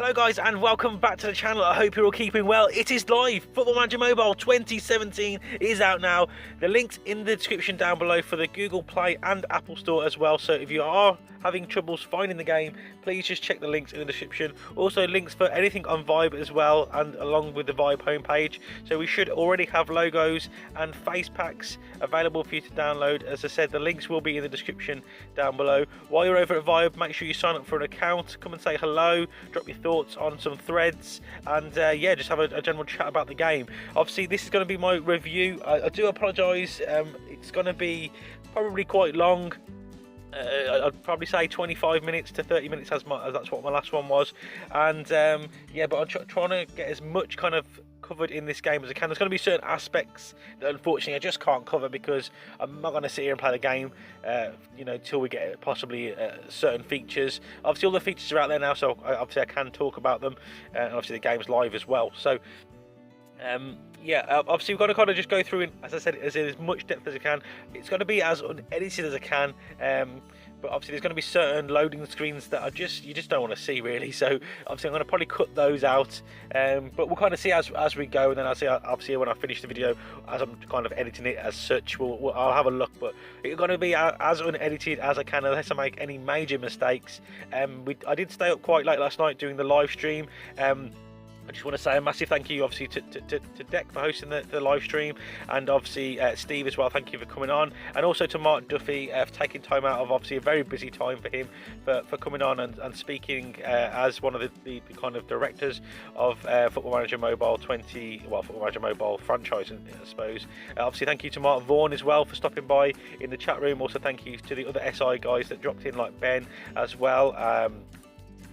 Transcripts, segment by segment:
Hello guys and welcome back to the channel. I hope you're all keeping well. It is live. Football Manager Mobile 2017 is out now. The link's in the description down below for the Google Play and Apple Store as well. So if you are having troubles finding the game, please just check the links in the description. Also links for anything on Vibe as well, and along with the Vibe homepage. So we should already have logos and face packs available for you to download. As I said, the links will be in the description down below. While you're over at Vibe, make sure you sign up for an account. Come and say hello, drop your thoughts on some threads, and yeah, just have a general chat about the game. Obviously this is going to be my review. I do apologise, it's going to be probably quite long. I'd probably say 25 minutes to 30 minutes as that's what my last one was, and yeah, but I'm trying to get as much kind of covered in this game as I can. There's going to be certain aspects that unfortunately I just can't cover because I'm not going to sit here and play the game you know, till we get possibly certain features. Obviously all the features are out there now, so obviously I can talk about them, and obviously the game's live as well. So yeah, obviously we've got to kind of just go through, as I said, as much depth as I can. It's going to be as unedited as I can, but obviously there's going to be certain loading screens that you just don't want to see really. So obviously I'm going to probably cut those out, but we'll kind of see as we go, and then I'll see obviously when I finish the video, as I'm kind of editing it as such, I'll have a look. But it's going to be as unedited as I can, unless I make any major mistakes. I did stay up quite late last night doing the live stream. I just want to say a massive thank you, obviously, to Deck for hosting the live stream, and obviously Steve as well. Thank you for coming on, and also to Mark Duffy for taking time out of obviously a very busy time for him for coming on and speaking as one of the kind of directors of Football Manager Mobile Football Manager Mobile franchise, I suppose. Obviously, thank you to Mark Vaughan as well for stopping by in the chat room. Also, thank you to the other SI guys that dropped in, like Ben as well.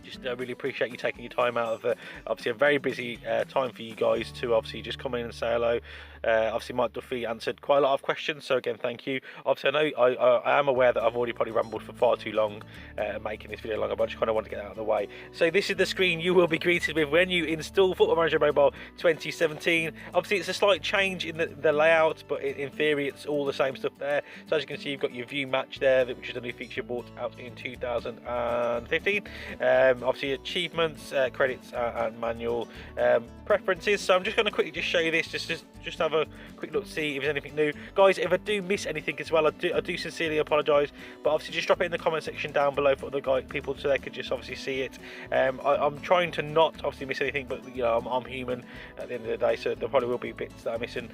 Just really appreciate you taking your time out of obviously a very busy time for you guys to obviously just come in and say hello. Obviously Mike Duffy answered quite a lot of questions, so again thank you. Obviously I am aware that I've already probably rambled for far too long making this video longer, but I just kind of want to get out of the way. So this is the screen you will be greeted with when you install Football Manager Mobile 2017. Obviously it's a slight change in the layout, but in theory it's all the same stuff there. So as you can see, you've got your view match there, which is a new feature brought out in 2015. Obviously achievements, credits, and manual preferences. So I'm just going to quickly just show you this, just have a quick look to see if there's anything new, guys. If I do miss anything as well, I do sincerely apologise, but obviously just drop it in the comment section down below for other people so they could just obviously see it. I'm trying to not obviously miss anything, but you know, I'm human at the end of the day, so there probably will be bits that I'm missing.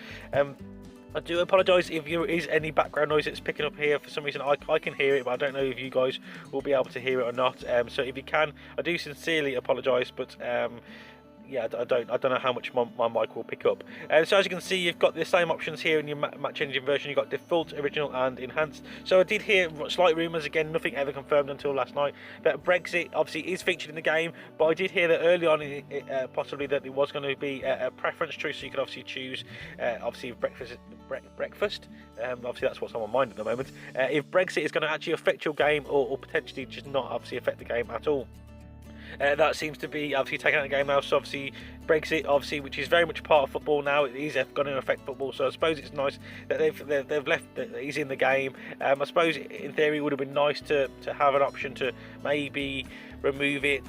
I do apologise if there is any background noise that's picking up here. For some reason I can hear it, but I don't know if you guys will be able to hear it or not. So if you can, I do sincerely apologise, but yeah, I don't know how much my mic will pick up. So as you can see, you've got the same options here in your match engine version. You've got default, original, and enhanced. So I did hear slight rumours, again nothing ever confirmed until last night, that Brexit obviously is featured in the game, but I did hear that early on possibly that there was going to be a preference tree, so you could obviously choose obviously breakfast. Obviously that's what's on my mind at the moment. If Brexit is going to actually affect your game, or potentially just not obviously affect the game at all. That seems to be obviously taken out of the game now. So obviously Brexit, obviously, which is very much part of football now, it is going to affect football. So I suppose it's nice that they've left that he's in the game. I suppose in theory it would have been nice to have an option to maybe remove it,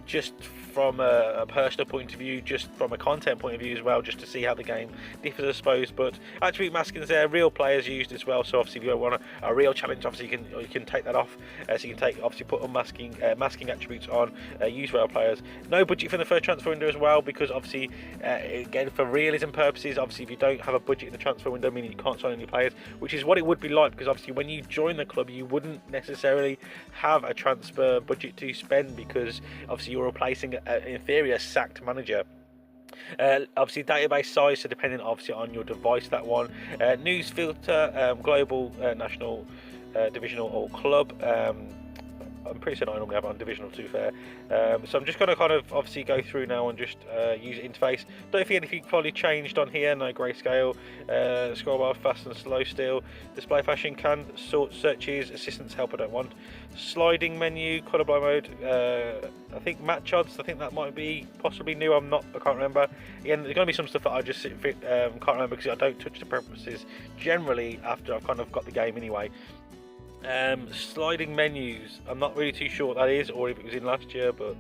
just from a personal point of view, just from a content point of view as well, just to see how the game differs, I suppose. But attribute masking's there, real players used as well. So obviously if you want a real challenge, obviously you can take that off. So you can obviously put unmasking masking attributes on, use real players. No budget for the first transfer window as well, because obviously again for realism purposes, obviously if you don't have a budget in the transfer window, meaning you can't sign any players, which is what it would be like, because obviously when you join the club you wouldn't necessarily have a transfer budget to spend, because obviously you're replacing in theory a sacked manager. Obviously database size, so depending obviously on your device, that one. News filter, global, national, divisional, or club. I'm pretty certain I normally have it on divisional, to fair. So I'm just going to kind of obviously go through now and just use interface. Don't think anything probably changed on here. No grayscale, scroll bar fast and slow still. Display fashion, can sort searches, assistance help I don't want. Sliding menu, colour blind mode. I think match odds, I think that might be possibly new. I can't remember. Again, there's going to be some stuff that I just can't remember because I don't touch the preferences generally after I've kind of got the game anyway. Sliding menus, I'm not really too sure what that is, or if it was in last year, but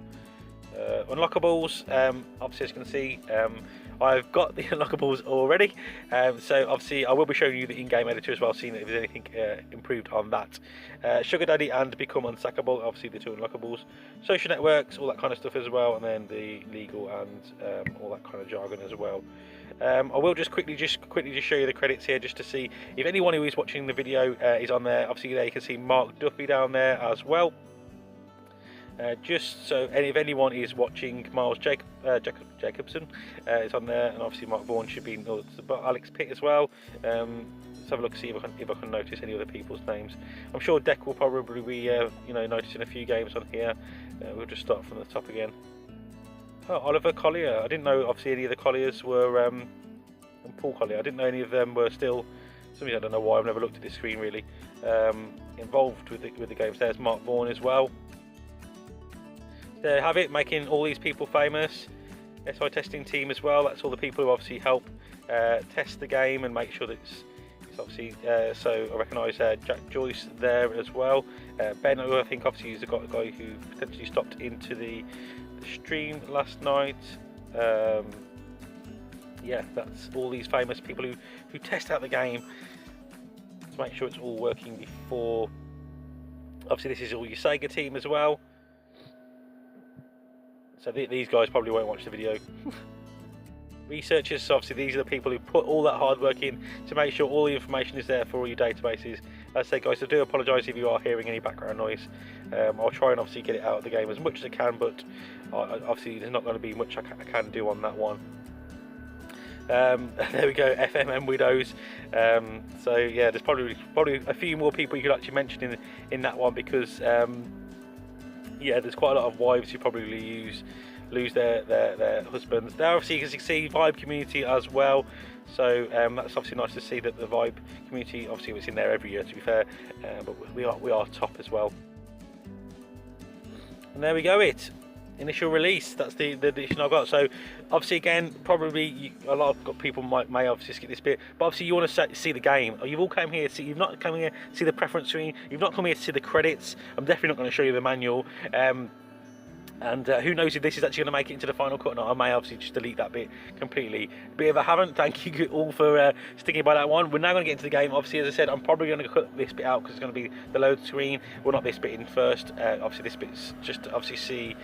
Unlockables. Obviously, as you can see, I've got the unlockables already, so obviously I will be showing you the in-game editor as well, seeing if there's anything improved on that. Sugar Daddy and Become Unsackable, obviously the two unlockables. Social networks, all that kind of stuff as well, and then the legal and all that kind of jargon as well. I will just quickly show you the credits here, just to see if anyone who is watching the video is on there. Obviously there you can see Mark Duffy down there as well. Just so if anyone is watching, Miles Jacobson is on there, and obviously Mark Vaughan should be but Alex Pitt as well. Let's have a look, see if I can notice any other people's names. I'm sure Deck will probably be noticing a few games on here. We'll just start from the top again. Oh, Oliver Collier. I didn't know obviously any of the Colliers were and Paul Collier. I didn't know any of them were still. Something I don't know why I've never looked at this screen really. Involved with the games. There's Mark Vaughan as well. There you have it, making all these people famous. SI testing team as well. That's all the people who obviously help test the game and make sure that it's obviously. So I recognise Jack Joyce there as well. Ben, who I think obviously is the guy who potentially stopped into the stream last night. Yeah, that's all these famous people who test out the game to make sure it's all working before. Obviously, this is all your Sega team as well. So these guys probably won't watch the video. Researchers, so obviously these are the people who put all that hard work in to make sure all the information is there for all your databases. As I say guys, I do apologise if you are hearing any background noise. I'll try and obviously get it out of the game as much as I can, but obviously there's not going to be much I can do on that one. There we go, FMM Widows. So yeah, there's probably a few more people you could actually mention in that one, because yeah, there's quite a lot of wives who probably lose their husbands. There obviously, as you can see, Vibe community as well. So that's obviously nice to see that the Vibe community, obviously it's in there every year to be fair, but we are top as well. And there we go, initial release. That's the edition I've got. So obviously again, probably a lot of people may obviously skip this bit, but obviously you want to see the game. You've all come here to see, you've not come here to see the preference screen, you've not come here to see the credits. I'm definitely not going to show you the manual. And who knows if this is actually going to make it into the final cut or not. I may obviously just delete that bit completely. But if I haven't, thank you all for sticking by that one. We're now going to get into the game. Obviously, as I said, I'm probably going to cut this bit out because it's going to be the load screen. Well, not this bit in first. Obviously, this bit's just to obviously see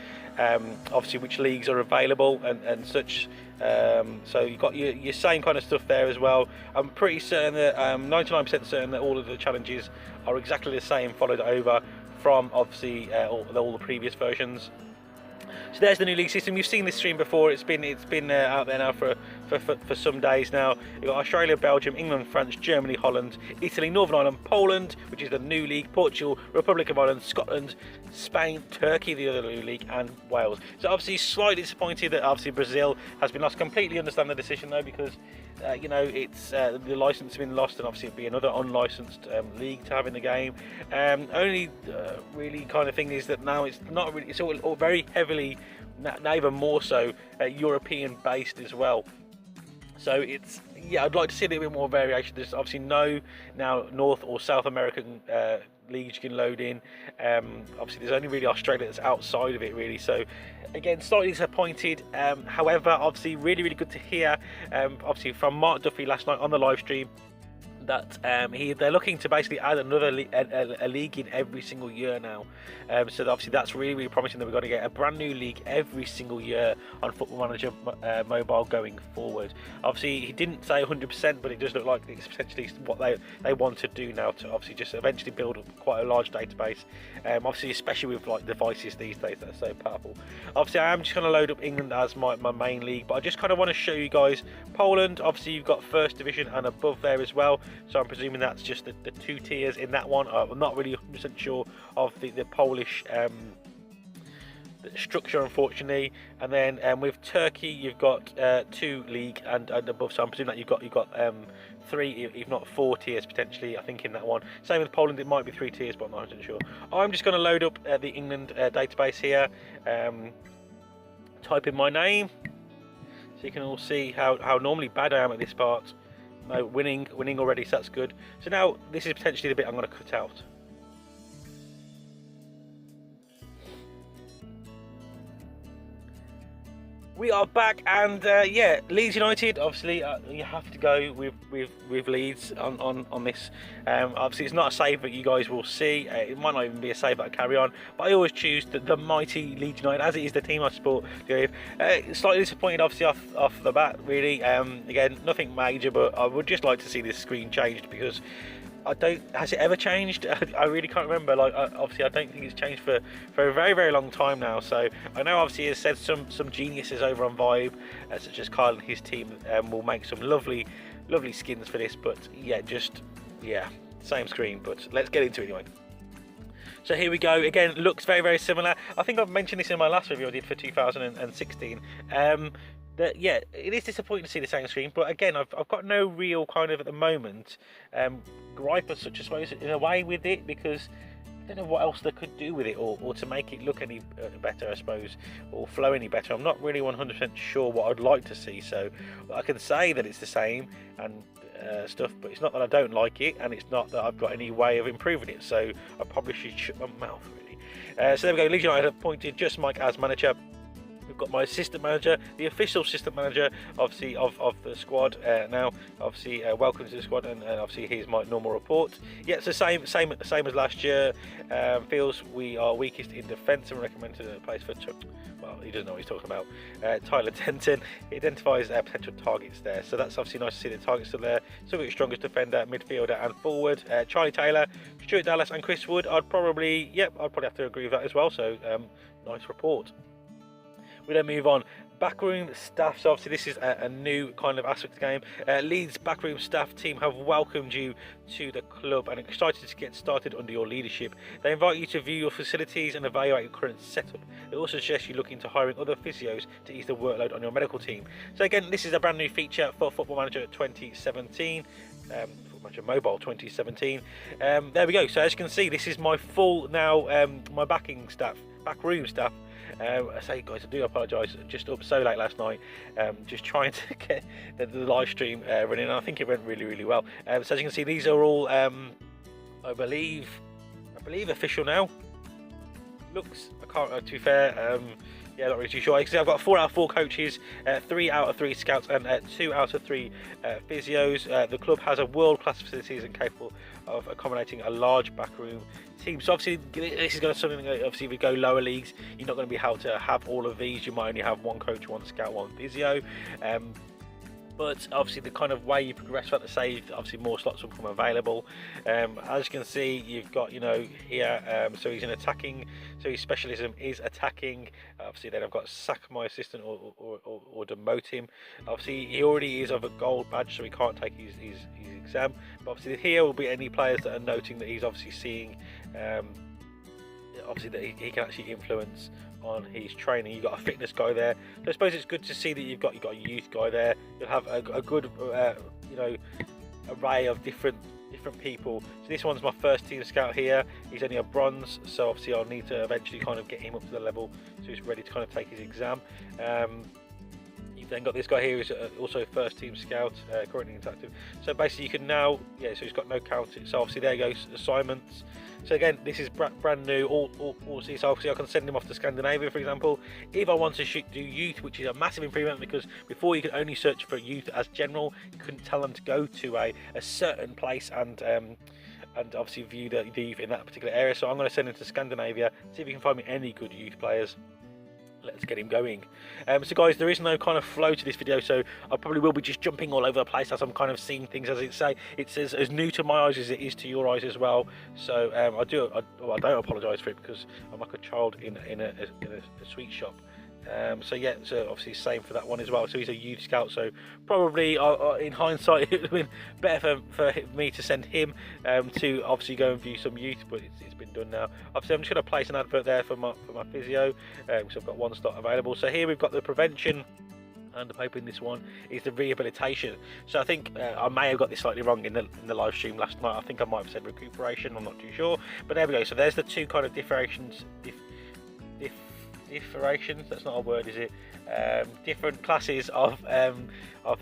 obviously which leagues are available and such. So you've got your same kind of stuff there as well. I'm pretty certain that 99% certain that all of the challenges are exactly the same, followed over from obviously all the previous versions. So there's the new league system. You've seen this stream before. It's been out there now for some days now. You've got Australia, Belgium, England, France, Germany, Holland, Italy, Northern Ireland, Poland, which is the new league, Portugal, Republic of Ireland, Scotland, Spain, Turkey, the other new league, and Wales. So obviously slightly disappointed that obviously Brazil has been lost. Completely understand the decision though, because you know, it's the license has been lost, and obviously it'd be another unlicensed league to have in the game. Only really kind of thing is that now it's not really, it's all very heavily, now even more so, European based as well. So it's, yeah, I'd like to see a little bit more variation. There's obviously no now North or South American leagues you can load in. Obviously there's only really Australia that's outside of it really, so again slightly disappointed. However, obviously really good to hear obviously from Mark Duffy last night on the live stream that they're looking to basically add another a league in every single year now. So obviously that's really promising that we're going to get a brand new league every single year on Football Manager Mobile going forward. Obviously he didn't say 100%, but it does look like it's potentially what they want to do now, to obviously just eventually build up quite a large database. Obviously especially with like devices these days that are so powerful. Obviously I am just going to load up England as my main league, but I just kind of want to show you guys Poland. Obviously you've got first division and above there as well. So I'm presuming that's just the two tiers in that one. I'm not really 100% sure of the Polish structure, unfortunately. And then with Turkey, you've got 2 league and above. So I'm presuming that you've got 3, if not 4 tiers potentially, I think, in that one. Same with Poland, it might be 3 tiers, but I'm not 100% sure. I'm just going to load up the England database here. Type in my name, so you can all see how normally bad I am at this part. No, winning already, so that's good. So now this is potentially the bit I'm going to cut out. We are back, and yeah, Leeds United. Obviously, you have to go with Leeds on this. Obviously, it's not a save that you guys will see. It might not even be a save that I carry on, but I always choose the mighty Leeds United, as it is the team I support. Slightly disappointed, obviously, off the bat. Really, again, nothing major, but I would just like to see this screen changed because has it ever changed? I really can't remember. Like, obviously, I don't think it's changed for a very, very long time now. So I know, obviously, he has said some geniuses over on Vibe, such as Kyle and his team, will make some lovely skins for this. But yeah, same screen. But let's get into it anyway. So here we go. Again, looks very, very similar. I think I've mentioned this in my last review I did for 2016. That, yeah, it is disappointing to see the same screen, but again, I've got no real kind of, at the moment, gripe as such, I suppose, in a way with it, because I don't know what else they could do with it, or to make it look any better, I suppose, or flow any better. I'm not really 100% sure what I'd like to see, so I can say that it's the same and stuff, but it's not that I don't like it, and it's not that I've got any way of improving it, so I probably should shut my mouth, really. So there we go. Leeds United have appointed Just Mike as manager. We've got my assistant manager, the official assistant manager, obviously, of the squad now. Obviously, welcome to the squad, and obviously here's my normal report. Yeah, it's the same as last year. Feels we are weakest in defence and recommended a place for well, he doesn't know what he's talking about. Tyler Denton. He identifies potential targets there, so that's obviously nice to see the targets still there. Still got your strongest defender, midfielder, and forward. Charlie Taylor, Stuart Dallas, and Chris Wood. I'd probably have to agree with that as well. So nice report. We then move on. Backroom staff. So obviously this is a new kind of aspect of the game. Leeds backroom staff team have welcomed you to the club and are excited to get started under your leadership. They invite you to view your facilities and evaluate your current setup. They also suggest you look into hiring other physios to ease the workload on your medical team. So again, this is a brand new feature for Football Manager 2017. Football Manager Mobile 2017. There we go. So as you can see, this is my full now, my backroom staff. I say, guys, I do apologise, just up so late last night, just trying to get the live stream running, and I think it went really well. So as you can see, these are all I believe official now. Looks, I can't, to be fair, yeah, not really too sure. I've got 4 out of 4 coaches, 3 out of 3 scouts, and 2 out of 3 physios. The club has a world-class facilities and capable of accommodating a large backroom team. So obviously, this is going to something that, obviously, if we go lower leagues, you're not going to be able to have all of these. You might only have 1 coach, 1 scout, 1 physio. But obviously the kind of way you progress throughout the save, obviously more slots will become available. As you can see, you've got, here, so he's an attacking, so his specialism is attacking. Obviously then I've got sack my assistant or demote him. Obviously he already is of a gold badge, so he can't take his exam. But obviously here will be any players that are noting that he's obviously seeing, obviously that he can actually influence on his training. You've got a fitness guy there, so I suppose it's good to see that you've got a youth guy there. You'll have a good array of different people. So this one's my first team scout here. He's only a bronze, so obviously I'll need to eventually kind of get him up to the level so he's ready to kind of take his exam. You've then got this guy here who's also first team scout, currently inactive. So basically you can now, so he's got no counting. So obviously there goes assignments. So again, this is brand new. So obviously I can send him off to Scandinavia, for example. If I want to do youth, which is a massive improvement, because before you could only search for youth as general, you couldn't tell them to go to a certain place and obviously view the youth in that particular area. So I'm going to send him to Scandinavia, see if you can find me any good youth players. Let's get him going. So guys, there is no kind of flow to this video, so I probably will be just jumping all over the place as I'm kind of seeing things as it's as new to my eyes as it is to your eyes as well. So I don't apologise for it, because I'm like a child in a sweet shop. So obviously same for that one as well. So he's a youth scout, so probably in hindsight it would have been better for me to send him to obviously go and view some youth, but it's been done now. Obviously I'm just going to place an advert there for my physio, because I've got 1 slot available. So here we've got the prevention, and I'm hoping this one is the rehabilitation. So I think I may have got this slightly wrong in the live stream last night. I think I might have said recuperation, I'm not too sure, but there we go. So there's the 2 kind of differentiations, that's not a word, is it? Different classes of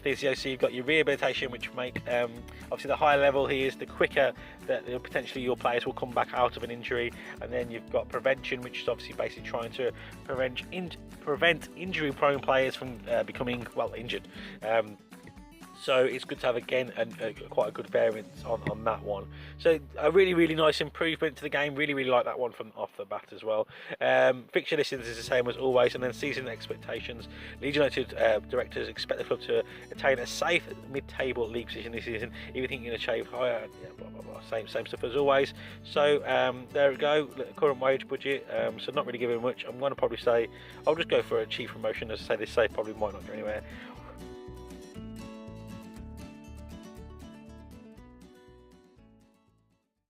physio. So you've got your rehabilitation, which make obviously the higher level here is the quicker that potentially your players will come back out of an injury, and then you've got prevention, which is obviously basically trying to prevent injury prone players from becoming injured. So it's good to have again quite a good variance on that one. So a really nice improvement to the game. Really like that one from off the bat as well. Fixture listings is the same as always, and then season expectations. Leeds United directors expect the club to attain a safe mid-table league position this season, even thinking to achieve higher. Yeah, blah, blah, blah. Same stuff as always. So there we go. Current wage budget. So not really giving much. I'm going to probably say I'll just go for a chief promotion. As I say, this save probably might not go anywhere.